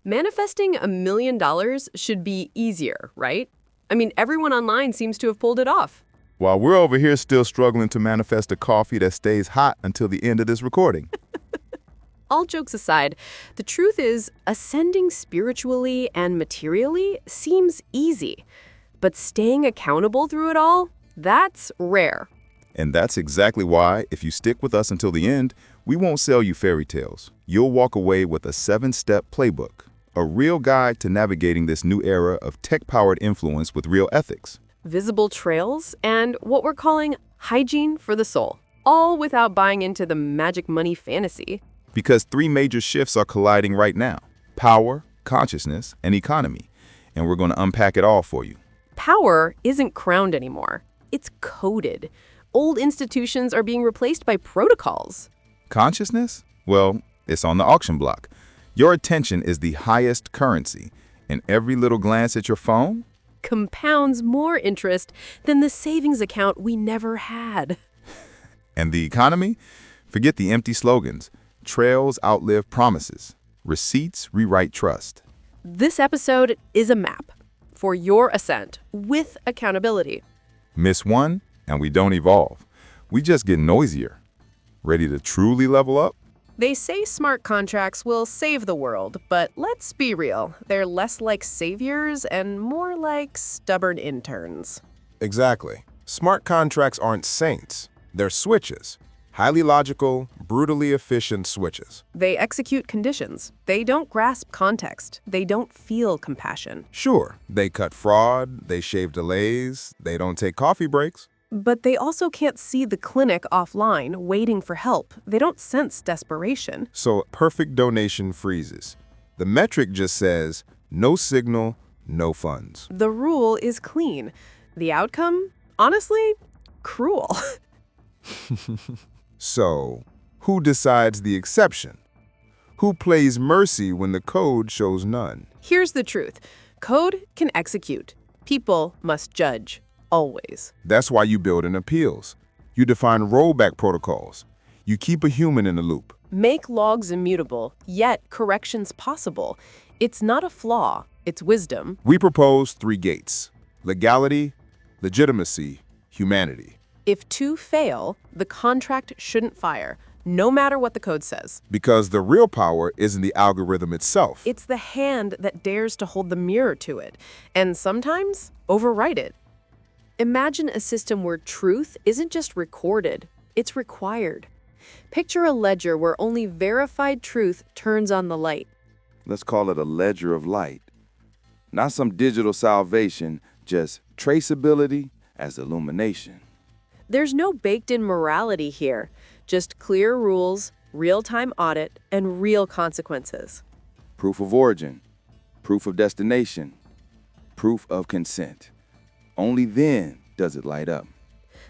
Manifesting $1 million should be easier, right? I mean, everyone online seems to have pulled it off. While we're over here still struggling to manifest a coffee that stays hot until the end of this recording. All jokes aside, the truth is, ascending spiritually and materially seems easy. But staying accountable through it all, that's rare. And that's exactly why, if you stick with us until the end, we won't sell you fairy tales. You'll walk away with a 7-step playbook, a real guide to navigating this new era of tech-powered influence with real ethics. Visible trails and what we're calling hygiene for the soul, all without buying into the magic money fantasy. Because 3 major shifts are colliding right now: power, consciousness, and economy. And we're going to unpack it all for you. Power isn't crowned anymore. It's coded. Old institutions are being replaced by protocols. Consciousness? Well, it's on the auction block. Your attention is the highest currency, and every little glance at your phone Compounds more interest than the savings account we never had. and the economy? Forget the empty slogans. Trails outlive promises. Receipts rewrite trust. This episode is a map for your ascent with accountability. Miss one, and we don't evolve. We just get noisier. Ready to truly level up? They say smart contracts will save the world, but let's be real. They're less like saviors and more like stubborn interns. Exactly. Smart contracts aren't saints. They're switches. Highly logical, brutally efficient switches. They execute conditions. They don't grasp context. They don't feel compassion. Sure, they cut fraud, they shave delays, they don't take coffee breaks. But they also can't see the clinic offline waiting for help. They don't sense desperation. So perfect donation freezes. The metric just says, no signal, no funds. The rule is clean. The outcome, honestly, cruel. So, who decides the exception? Who plays mercy when the code shows none? Here's the truth. Code can execute. People must judge. Always. That's why you build in appeals. You define rollback protocols. You keep a human in the loop. Make logs immutable, yet corrections possible. It's not a flaw, it's wisdom. We propose 3 gates: legality, legitimacy, humanity. If 2 fail, the contract shouldn't fire, no matter what the code says. Because the real power isn't the algorithm itself. It's the hand that dares to hold the mirror to it, and sometimes overwrite it. Imagine a system where truth isn't just recorded, it's required. Picture a ledger where only verified truth turns on the light. Let's call it a ledger of light. Not some digital salvation, just traceability as illumination. There's no baked-in morality here, just clear rules, real-time audit, and real consequences. Proof of origin, proof of destination, proof of consent. Only then does it light up.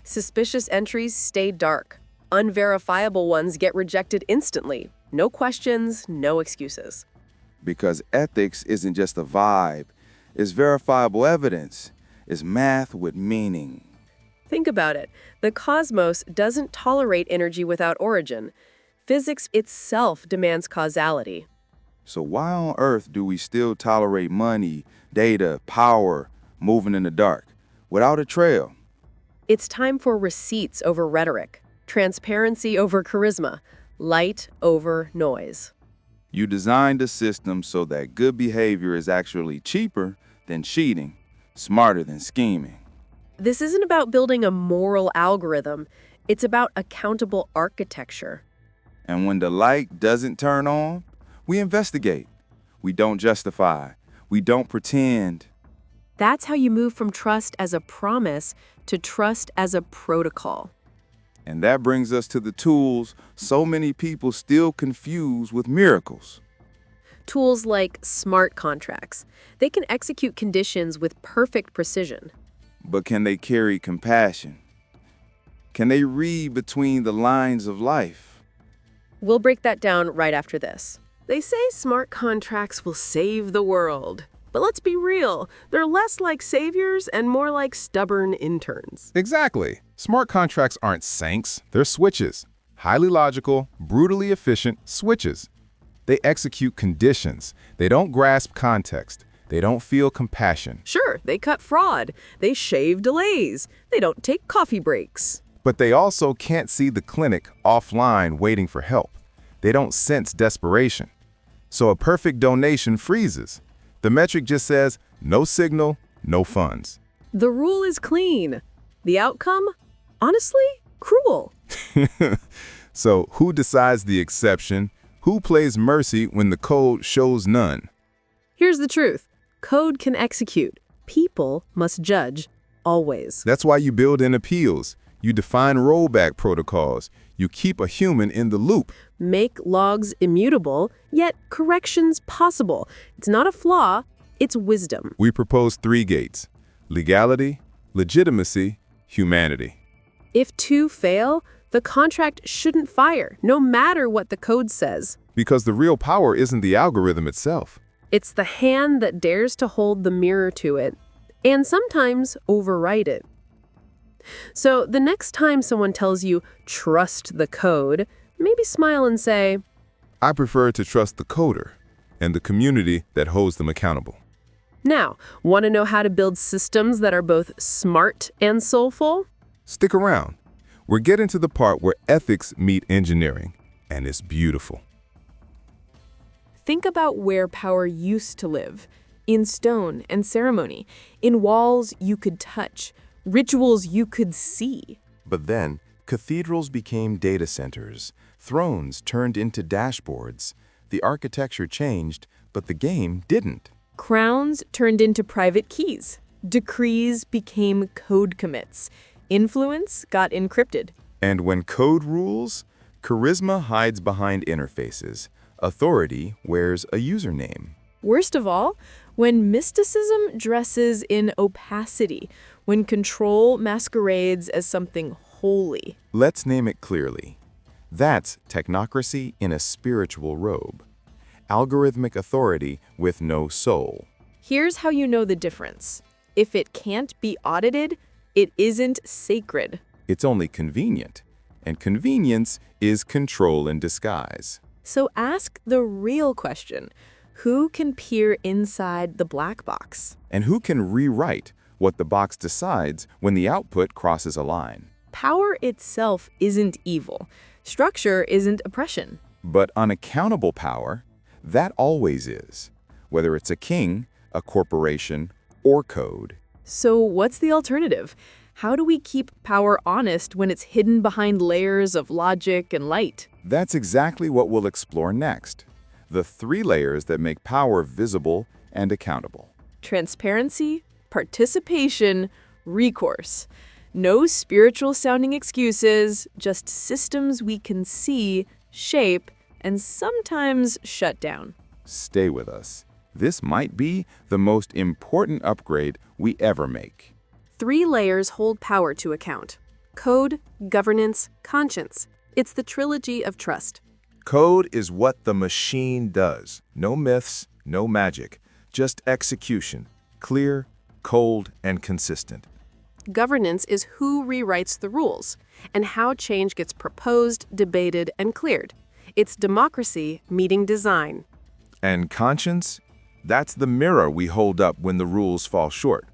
Suspicious entries stay dark. Unverifiable ones get rejected instantly. No questions, no excuses. Because ethics isn't just a vibe, it's verifiable evidence. It's math with meaning. Think about it. The cosmos doesn't tolerate energy without origin. Physics itself demands causality. So why on earth do we still tolerate money, data, power, moving in the dark, without a trail? It's time for receipts over rhetoric, transparency over charisma, light over noise. You designed a system so that good behavior is actually cheaper than cheating, smarter than scheming. This isn't about building a moral algorithm. It's about accountable architecture. And when the light doesn't turn on, we investigate. We don't justify. We don't pretend. That's how you move from trust as a promise to trust as a protocol. And that brings us to the tools so many people still confuse with miracles. Tools like smart contracts. They can execute conditions with perfect precision. But can they carry compassion? Can they read between the lines of life? We'll break that down right after this. They say smart contracts will save the world. But let's be real, they're less like saviors and more like stubborn interns. Exactly. Smart contracts aren't saints, they're switches. Highly logical, brutally efficient switches. They execute conditions. They don't grasp context. They don't feel compassion. Sure, they cut fraud. They shave delays. They don't take coffee breaks. But they also can't see the clinic offline waiting for help. They don't sense desperation. So a perfect donation freezes. The metric just says, no signal, no funds. The rule is clean. The outcome? Honestly, cruel. So who decides the exception? Who plays mercy when the code shows none? Here's the truth. Code can execute. People must judge, always. That's why you build in appeals. You define rollback protocols. You keep a human in the loop. Make logs immutable, yet corrections possible. It's not a flaw, it's wisdom. We propose 3 gates: legality, legitimacy, humanity. If 2 fail, the contract shouldn't fire, no matter what the code says. Because the real power isn't the algorithm itself. It's the hand that dares to hold the mirror to it, and sometimes overwrite it. So the next time someone tells you, trust the code, maybe smile and say, I prefer to trust the coder and the community that holds them accountable. now, want to know how to build systems that are both smart and soulful? Stick around. We're getting to the part where ethics meet engineering, and it's beautiful. Think about where power used to live, in stone and ceremony, in walls you could touch, rituals you could see. But then, cathedrals became data centers, thrones turned into dashboards. The architecture changed, but the game didn't. Crowns turned into private keys. Decrees became code commits. Influence got encrypted. And when code rules, charisma hides behind interfaces. Authority wears a username. Worst of all, when mysticism dresses in opacity, when control masquerades as something holy. Let's name it clearly. That's technocracy in a spiritual robe. Algorithmic authority with no soul. Here's how you know the difference. If it can't be audited, it isn't sacred. It's only convenient, and convenience is control in disguise. So ask the real question. Who can peer inside the black box? And who can rewrite what the box decides when the output crosses a line? Power itself isn't evil. Structure isn't oppression. But unaccountable power, that always is, whether it's a king, a corporation, or code. So what's the alternative? How do we keep power honest when it's hidden behind layers of logic and light? That's exactly what we'll explore next. The 3 layers that make power visible and accountable. Transparency, participation, recourse. No spiritual-sounding excuses, just systems we can see, shape, and sometimes shut down. Stay with us. This might be the most important upgrade we ever make. 3 layers hold power to account: code, governance, conscience. It's the trilogy of trust. Code is what the machine does. No myths, no magic, just execution. Clear, cold, and consistent. Governance is who rewrites the rules and how change gets proposed, debated, and cleared. It's democracy meeting design. And conscience? That's the mirror we hold up when the rules fall short.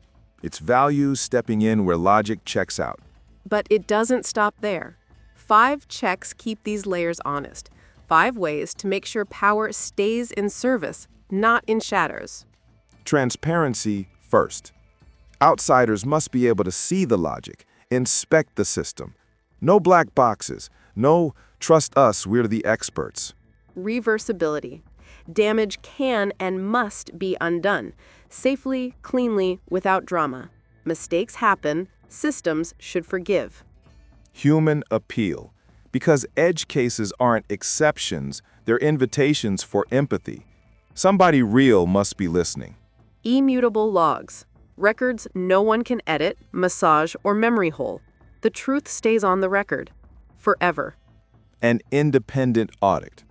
It's values stepping in where logic checks out. But it doesn't stop there. 5 checks keep these layers honest. 5 ways to make sure power stays in service, not in shadows. Transparency first. Outsiders must be able to see the logic, inspect the system. No black boxes. No trust us, we're the experts. Reversibility. Damage can and must be undone, safely, cleanly, without drama. Mistakes happen, systems should forgive. Human appeal. Because edge cases aren't exceptions, they're invitations for empathy. Somebody real must be listening. Immutable logs. Records no one can edit, massage, or memory hole. The truth stays on the record. Forever. An independent audit.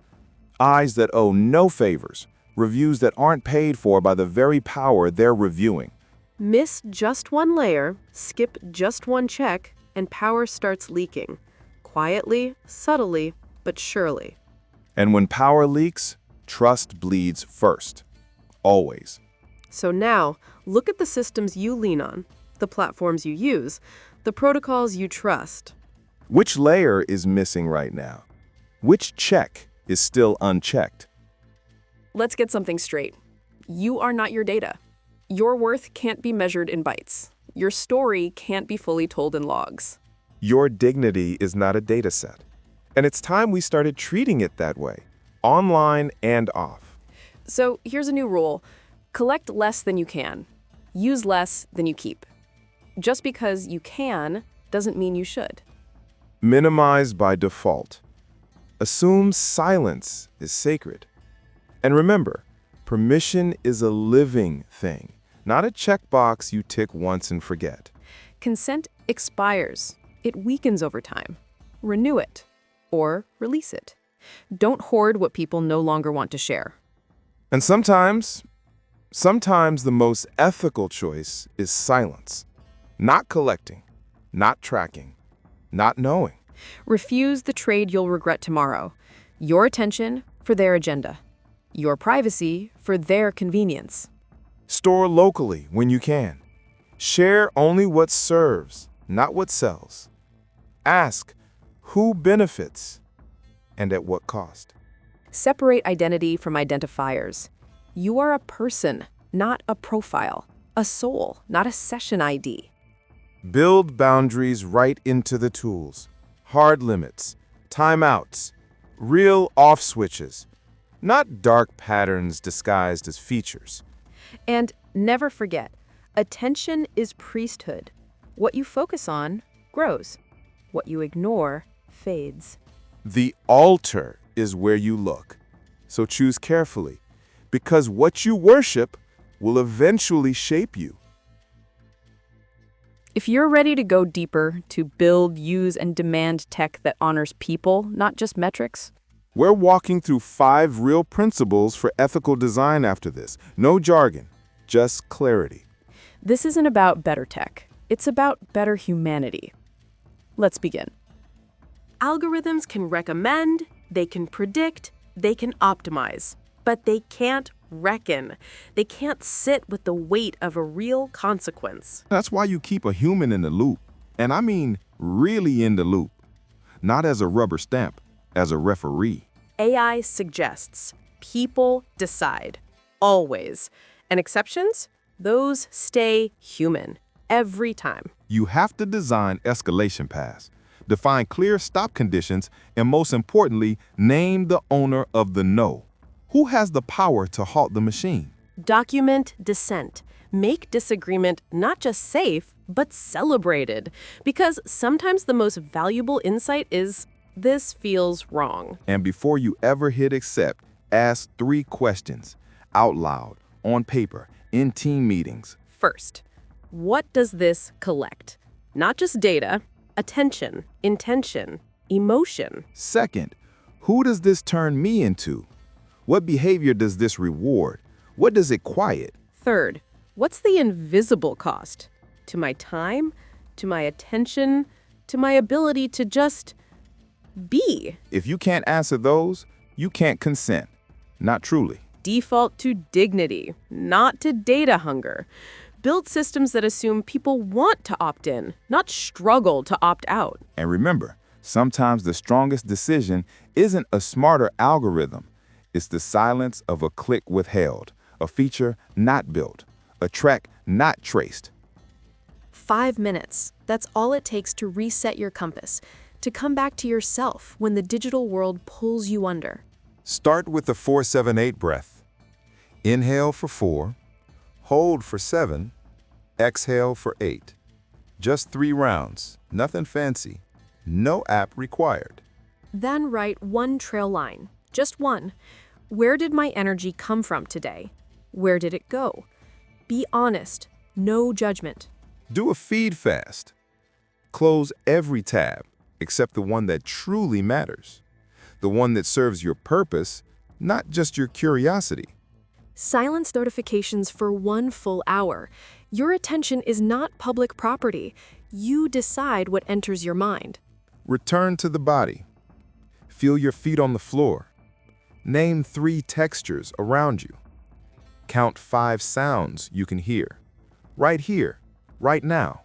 Eyes that owe no favors. Reviews that aren't paid for by the very power they're reviewing. Miss just one layer, skip just one check, and power starts leaking. Quietly, subtly, but surely. And when power leaks, Trust bleeds first. Always. So now, look at the systems you lean on, the platforms you use, the protocols you trust. Which layer is missing right now? Which check is still unchecked? Let's get something straight. You are not your data. Your worth can't be measured in bytes. Your story can't be fully told in logs. Your dignity is not a data set. And it's time we started treating it that way, online and off. So here's a new rule. Collect less than you can. Use less than you keep. Just because you can doesn't mean you should. Minimize by default. Assume silence is sacred. And remember, permission is a living thing, not a checkbox you tick once and forget. Consent expires. It weakens over time. Renew it or release it. Don't hoard what people no longer want to share. And sometimes the most ethical choice is silence. Not collecting, not tracking, not knowing. Refuse the trade you'll regret tomorrow. Your attention for their agenda. Your privacy for their convenience. Store locally when you can. Share only what serves, not what sells. Ask who benefits and at what cost. Separate identity from identifiers. You are a person, not a profile. A soul, not a session ID. Build boundaries right into the tools. Hard limits, timeouts, real off switches, not dark patterns disguised as features. And never forget, attention is priesthood. What you focus on grows. What you ignore fades. The altar is where you look, so choose carefully, because what you worship will eventually shape you. If you're ready to go deeper, to build, use, and demand tech that honors people, not just metrics, We're walking through 5 real principles for ethical design after this. No jargon, just clarity. this isn't about better tech. It's about better humanity. Let's begin. Algorithms can recommend, they can predict, they can optimize, but they can't reckon. They can't sit with the weight of a real consequence. That's why you keep a human in the loop. And I mean really in the loop. Not as a rubber stamp, as a referee. AI suggests. People decide. Always. And exceptions? Those stay human. Every time. You have to design escalation paths, define clear stop conditions, and most importantly, name the owner of the no. Who has the power to halt the machine? Document dissent. Make disagreement not just safe, but celebrated. Because sometimes the most valuable insight is, this feels wrong. And before you ever hit accept, ask 3 questions, out loud, on paper, in team meetings. First, what does this collect? Not just data, attention, intention, emotion. Second, who does this turn me into? What behavior does this reward? What does it quiet? Third, what's the invisible cost? To my time, to my attention, to my ability to just be. If you can't answer those, you can't consent. Not truly. Default to dignity, not to data hunger. Build systems that assume people want to opt in, not struggle to opt out. And remember, sometimes the strongest decision isn't a smarter algorithm. It's the silence of a click withheld, a feature not built, a track not traced. 5 minutes. That's all it takes to reset your compass, to come back to yourself when the digital world pulls you under. Start with the 4-7-8 breath. Inhale for 4, hold for 7, exhale for 8. Just 3 rounds, nothing fancy, no app required. Then write one trail line, just one. Where did my energy come from today? Where did it go? Be honest, no judgment. Do a feed fast. Close every tab except the one that truly matters, the one that serves your purpose, not just your curiosity. Silence notifications for 1 full hour. Your attention is not public property. You decide what enters your mind. Return to the body. Feel your feet on the floor. Name 3 textures around you. Count 5 sounds you can hear. Right here, right now.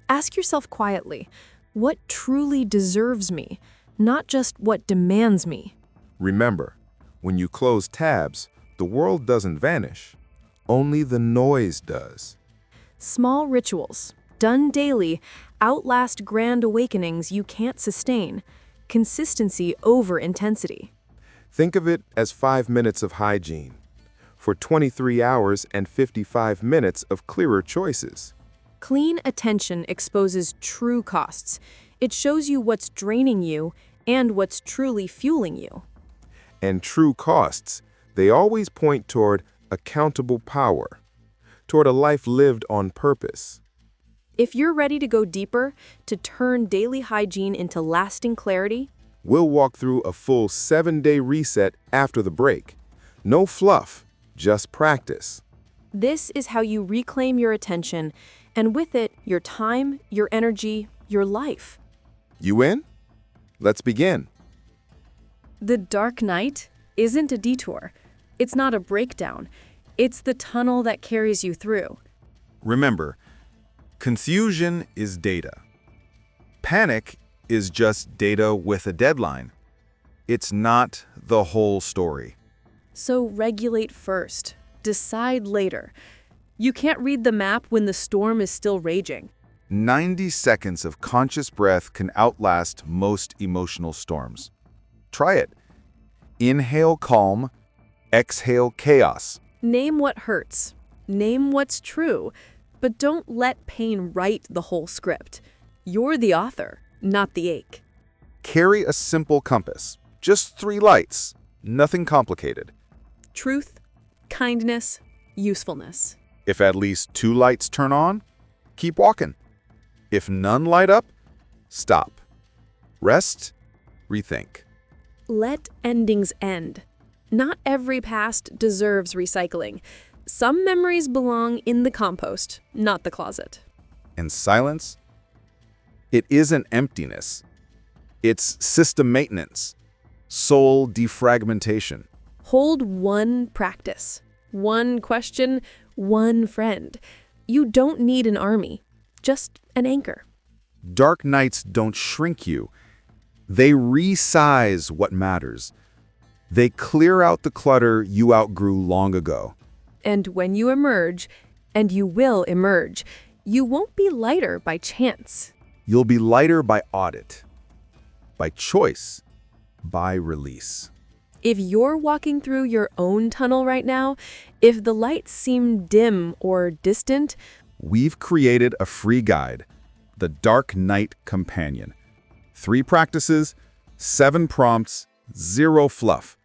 Ask yourself quietly, what truly deserves me, not just what demands me? Remember, when you close tabs, the world doesn't vanish. Only the noise does. Small rituals, done daily, outlast grand awakenings you can't sustain. Consistency over intensity. Think of it as 5 minutes of hygiene for 23 hours and 55 minutes of clearer choices. Clean attention exposes true costs. It shows you what's draining you and what's truly fueling you. And true costs, they always point toward accountable power, toward a life lived on purpose. If you're ready to go deeper, to turn daily hygiene into lasting clarity, We'll walk through a full 7-day reset after the break. No fluff, just practice. this is how you reclaim your attention, and with it, your time, your energy, your life. You in? Let's begin. The dark night isn't a detour. It's not a breakdown. It's the tunnel that carries you through. Remember, confusion is data. Panic is just data with a deadline. It's not the whole story. So regulate first. Decide later. You can't read the map when the storm is still raging. 90 seconds of conscious breath can outlast most emotional storms. Try it. Inhale calm, exhale chaos. Name what hurts. Name what's true. But don't let pain write the whole script. You're the author, not the ache. Carry a simple compass. Just 3 lights. Nothing complicated. Truth, kindness, usefulness. If at least 2 lights turn on, keep walking. If none light up, stop. Rest, rethink. Let endings end. Not every past deserves recycling. Some memories belong in the compost, not the closet. And silence? It isn't emptiness. It's system maintenance, soul defragmentation. Hold one practice, one question, one friend. You don't need an army, just an anchor. Dark nights don't shrink you. They resize what matters. They clear out the clutter you outgrew long ago. And when you emerge, and you will emerge, you won't be lighter by chance. You'll be lighter by audit, by choice, by release. If you're walking through your own tunnel right now, if the lights seem dim or distant, We've created a free guide, the Dark Night Companion. 3 practices, 7 prompts, 0 fluff.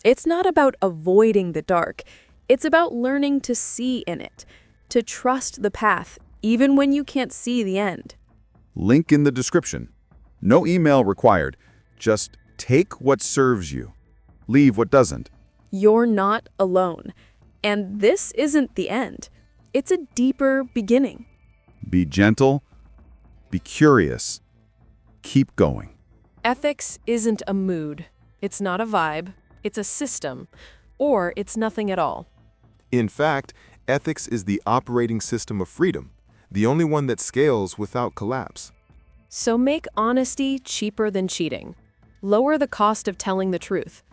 it's not about avoiding the dark. It's about learning to see in it, to trust the path, even when you can't see the end. Link in the description. No email required. Just take what serves you. Leave what doesn't. You're not alone. And this isn't the end. It's a deeper beginning. Be gentle. Be curious. Keep going. Ethics isn't a mood. It's not a vibe. It's a system. Or it's nothing at all. In fact, ethics is the operating system of freedom, the only one that scales without collapse. So make honesty cheaper than cheating. Lower the cost of telling the truth.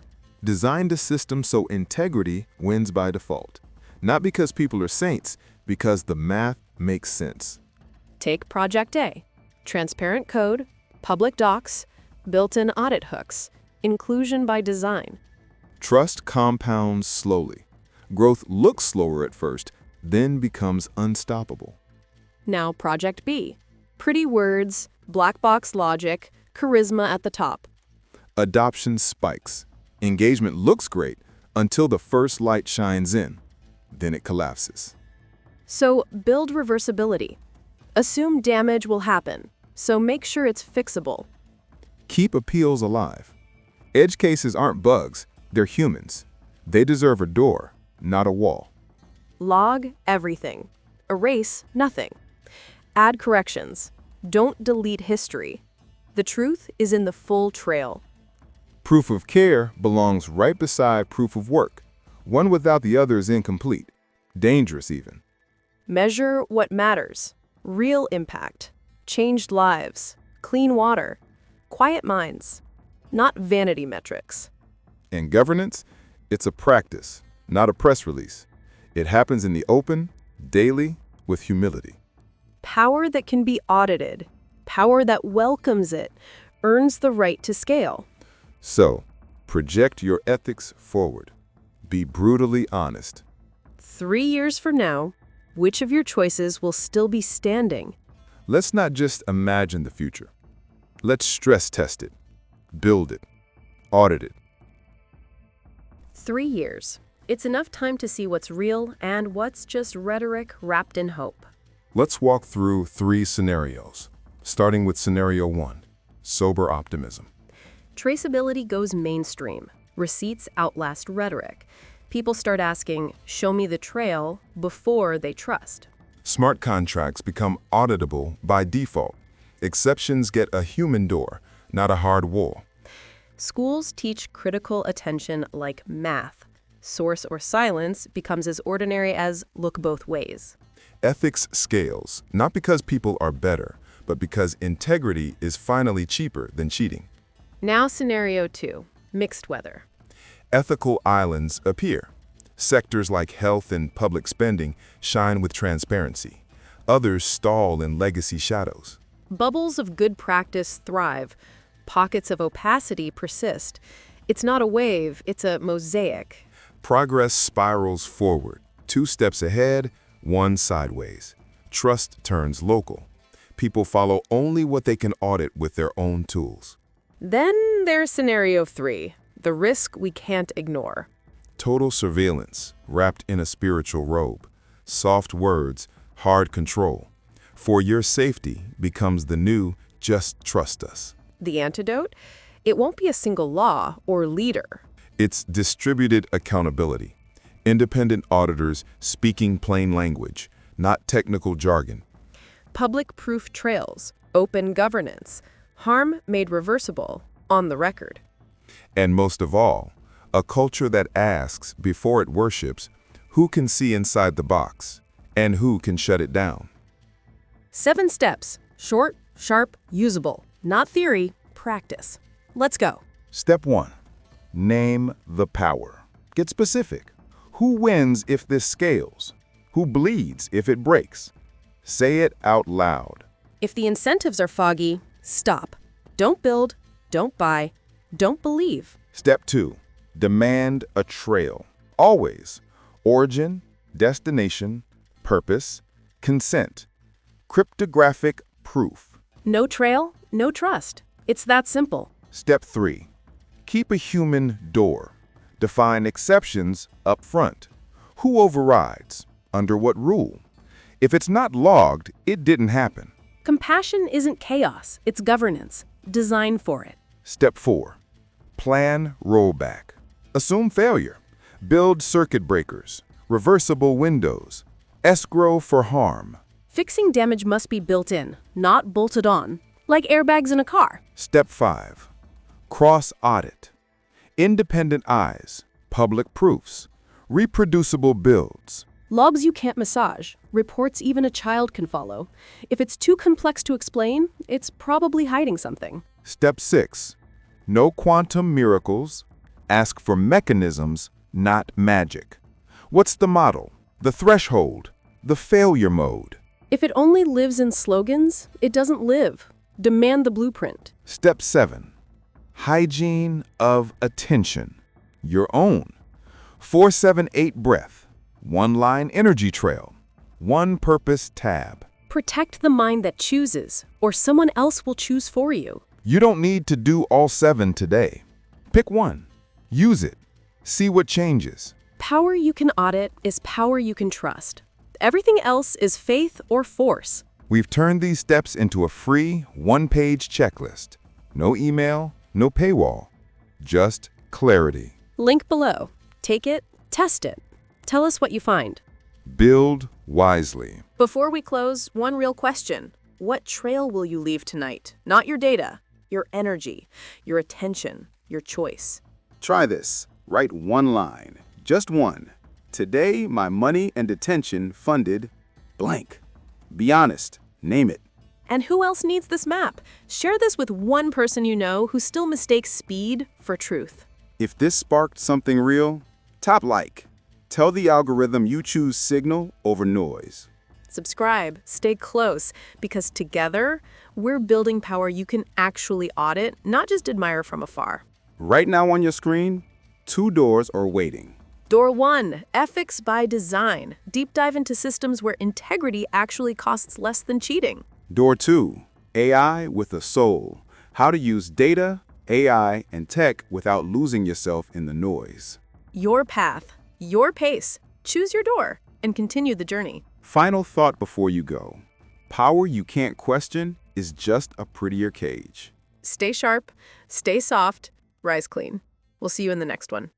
Designed a system so integrity wins by default. Not because people are saints, because the math makes sense. Take Project A. Transparent code, public docs, built-in audit hooks, inclusion by design. Trust compounds slowly. Growth looks slower at first, then becomes unstoppable. Now Project B. Pretty words, black box logic, charisma at the top. Adoption spikes. Engagement looks great until the first light shines in. Then it collapses. So build reversibility. Assume damage will happen, so make sure it's fixable. Keep appeals alive. Edge cases aren't bugs, they're humans. They deserve a door, not a wall. Log everything. Erase nothing. Add corrections. Don't delete history. The truth is in the full trail. Proof of care belongs right beside proof of work. One without the other is incomplete, dangerous even. Measure what matters. Real impact. Changed lives. Clean water. Quiet minds. Not vanity metrics. In governance, it's a practice, not a press release. It happens in the open, daily, with humility. Power that can be audited. Power that welcomes it. Earns the right to scale. So, project your ethics forward. Be brutally honest. 3 years from now, which of your choices will still be standing? Let's not just imagine the future. Let's stress test it, build it, audit it. 3 years. It's enough time to see what's real and what's just rhetoric wrapped in hope. Let's walk through 3 scenarios, starting with scenario 1, sober optimism. Traceability goes mainstream. Receipts outlast rhetoric. People start asking, "Show me the trail," before they trust. Smart contracts become auditable by default. Exceptions get a human door, not a hard wall. Schools teach critical attention like math. Source or silence becomes as ordinary as look both ways. Ethics scales, not because people are better, but because integrity is finally cheaper than cheating. Now scenario 2, mixed weather. Ethical islands appear. Sectors like health and public spending shine with transparency. Others stall in legacy shadows. Bubbles of good practice thrive. Pockets of opacity persist. It's not a wave, it's a mosaic. Progress spirals forward, 2 steps ahead, 1 sideways. Trust turns local. People follow only what they can audit with their own tools. Then there's scenario 3, the risk we can't ignore. Total surveillance, wrapped in a spiritual robe. Soft words, hard control. For your safety becomes the new just trust us. The antidote? It won't be a single law or leader. It's distributed accountability. Independent auditors speaking plain language, not technical jargon. Public proof trails, open governance, harm made reversible, on the record. And most of all, a culture that asks before it worships, who can see inside the box and who can shut it down? 7 steps, short, sharp, usable. Not theory, practice. Let's go. Step 1. Name the power. Get specific. Who wins if this scales? Who bleeds if it breaks? Say it out loud. If the incentives are foggy, stop. Don't build, don't buy, don't believe. Step 2. Demand a trail. Always. Origin, destination, purpose, consent. Cryptographic proof. No trail, no trust. It's that simple. Step 3. Keep a human door. Define exceptions up front. Who overrides? Under what rule? If it's not logged, it didn't happen. Compassion isn't chaos, it's governance. Design for it. Step 4. Plan rollback. Assume failure. Build circuit breakers, reversible windows, escrow for harm. Fixing damage must be built in, not bolted on, like airbags in a car. Step 5. Cross-audit. Independent eyes, public proofs, reproducible builds. Logs you can't massage, reports even a child can follow. If it's too complex to explain, it's probably hiding something. Step 6. No quantum miracles. Ask for mechanisms, not magic. What's the model? The threshold? The failure mode? If it only lives in slogans, it doesn't live. Demand the blueprint. Step 7. Hygiene of attention. Your own. 478 breath. 1-line energy trail. 1-purpose tab. Protect the mind that chooses, or someone else will choose for you. You don't need to do all 7 today. Pick one. Use it. See what changes. Power you can audit is power you can trust. Everything else is faith or force. We've turned these steps into a free 1-page checklist. No email, no paywall. Just clarity. Link below. Take it, test it. Tell us what you find. Build wisely. Before we close, one real question. What trail will you leave tonight? Not your data, your energy, your attention. your choice. Try this. Write one line. Just one. Today, my money and attention funded blank. Be honest. Name it. And who else needs this map? Share this with one person you know who still mistakes speed for truth. If this sparked something real, top like. Tell the algorithm you choose signal over noise. Subscribe, stay close, because together, we're building power you can actually audit, not just admire from afar. Right now on your screen, 2 doors are waiting. Door 1, Ethics by Design. Deep dive into systems where integrity actually costs less than cheating. Door 2, AI with a soul. How to use data, AI, and tech without losing yourself in the noise. Your path, your pace. Choose your door and continue the journey. Final thought before you go. Power you can't question is just a prettier cage. Stay sharp, stay soft, rise clean. We'll see you in the next one.